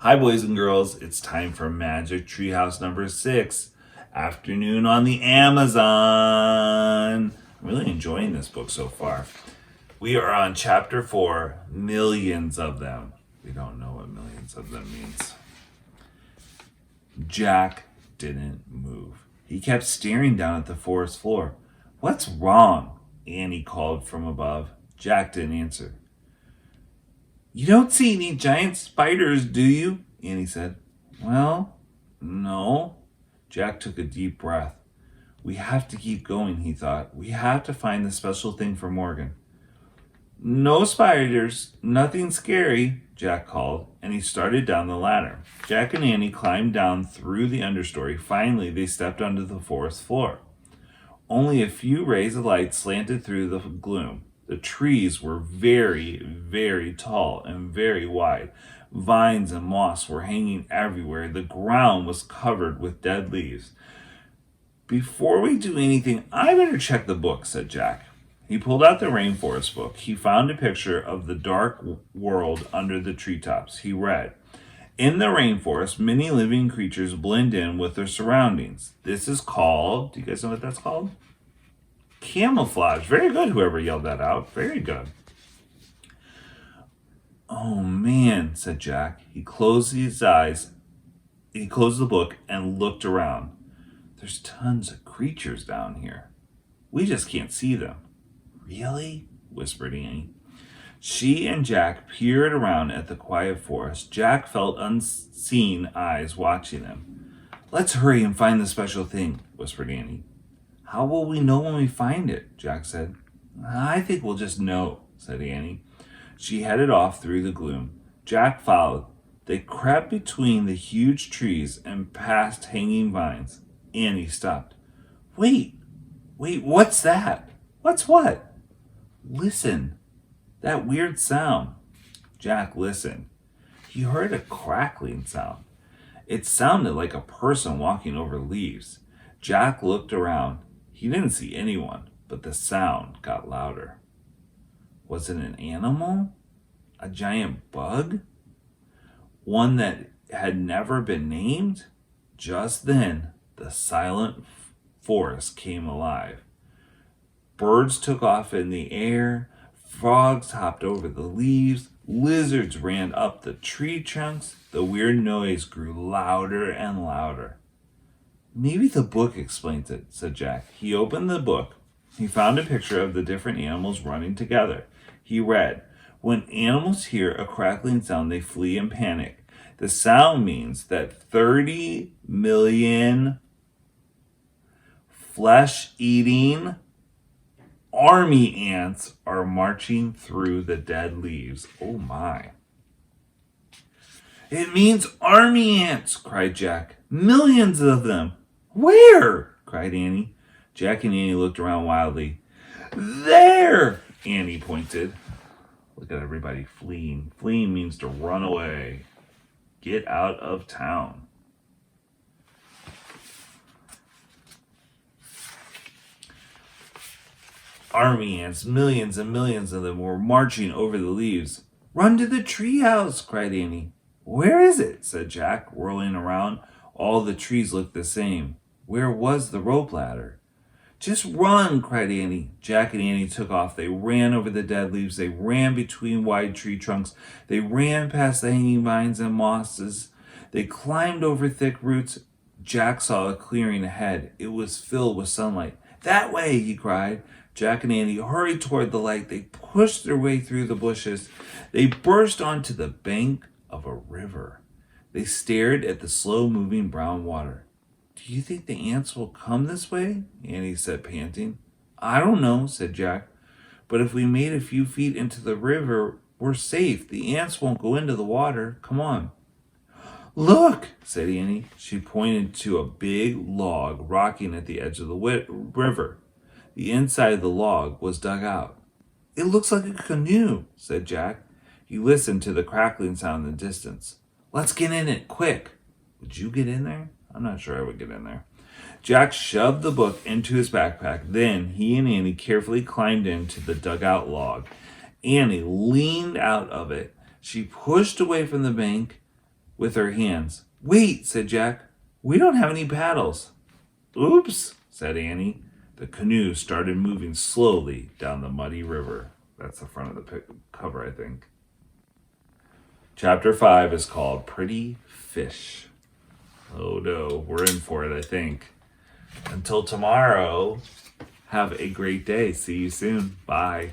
Hi, boys and girls. It's time for Magic Treehouse number 6, Afternoon on the Amazon. I'm really enjoying this book so far. We are on chapter 4, Millions of Them. We don't know what millions of them means. Jack didn't move. He kept staring down at the forest floor. "What's wrong?" Annie called from above. Jack didn't answer. "You don't see any giant spiders, do you?" Annie said. "Well, no." Jack took a deep breath. "We have to keep going," he thought. "We have to find the special thing for Morgan." "No spiders, nothing scary," Jack called, and he started down the ladder. Jack and Annie climbed down through the understory. Finally, they stepped onto the forest floor. Only a few rays of light slanted through the gloom. The trees were very, very tall and very wide. Vines and moss were hanging everywhere. The ground was covered with dead leaves. "Before we do anything, I better check the book," said Jack. He pulled out the rainforest book. He found a picture of the dark world under the treetops. He read, "In the rainforest, many living creatures blend in with their surroundings. This is called," do you guys know what that's called? "Camouflage." Very good, whoever yelled that out. Very good. "Oh, man," said Jack. He closed his eyes. He closed the book and looked around. "There's tons of creatures down here. We just can't see them." "Really?" whispered Annie. She and Jack peered around at the quiet forest. Jack felt unseen eyes watching them. "Let's hurry and find the special thing," whispered Annie. "How will we know when we find it?" Jack said. "I think we'll just know," said Annie. She headed off through the gloom. Jack followed. They crept between the huge trees and past hanging vines. Annie stopped. Wait, what's that?" "What's what?" "Listen, that weird sound." Jack listened. He heard a crackling sound. It sounded like a person walking over leaves. Jack looked around. He didn't see anyone, but the sound got louder. Was it an animal? A giant bug? One that had never been named? Just then, the silent forest came alive. Birds took off in the air, frogs hopped over the leaves, lizards ran up the tree trunks. The weird noise grew louder and louder. "Maybe the book explains it," said Jack. He opened the book. He found a picture of the different animals running together. He read, "When animals hear a crackling sound, they flee in panic. The sound means that 30 million flesh-eating army ants are marching through the dead leaves." Oh my. "It means army ants," cried Jack. "Millions of them." "Where?" cried Annie. Jack and Annie looked around wildly. "There!" Annie pointed. Look at everybody fleeing. Fleeing means to run away. Get out of town. Army ants, millions and millions of them, were marching over the leaves. "Run to the treehouse!" cried Annie. "Where is it?" said Jack, whirling around. All the trees looked the same. Where was the rope ladder? "Just run!" cried Annie. Jack and Annie took off. They ran over the dead leaves. They ran between wide tree trunks. They ran past the hanging vines and mosses. They climbed over thick roots. Jack saw a clearing ahead. It was filled with sunlight. "That way!" he cried. Jack and Annie hurried toward the light. They pushed their way through the bushes. They burst onto the bank of a river. They stared at the slow-moving brown water. "Do you think the ants will come this way?" Annie said, panting. "I don't know," said Jack. "But if we made a few feet into the river, we're safe. The ants won't go into the water. Come on." "Look," said Annie. She pointed to a big log rocking at the edge of the river. The inside of the log was dug out. "It looks like a canoe," said Jack. He listened to the crackling sound in the distance. "Let's get in it, quick." Would you get in there? I'm not sure I would get in there. Jack shoved the book into his backpack. Then he and Annie carefully climbed into the dugout log. Annie leaned out of it. She pushed away from the bank. with her hands. Wait, said Jack. We don't have any paddles. Oops, said Annie. The canoe started moving slowly down the muddy river. That's the front of the cover, I think. Chapter 5 is called Pretty Fish. Oh no, we're in for it, I think. Until tomorrow, have a great day. See you soon. Bye.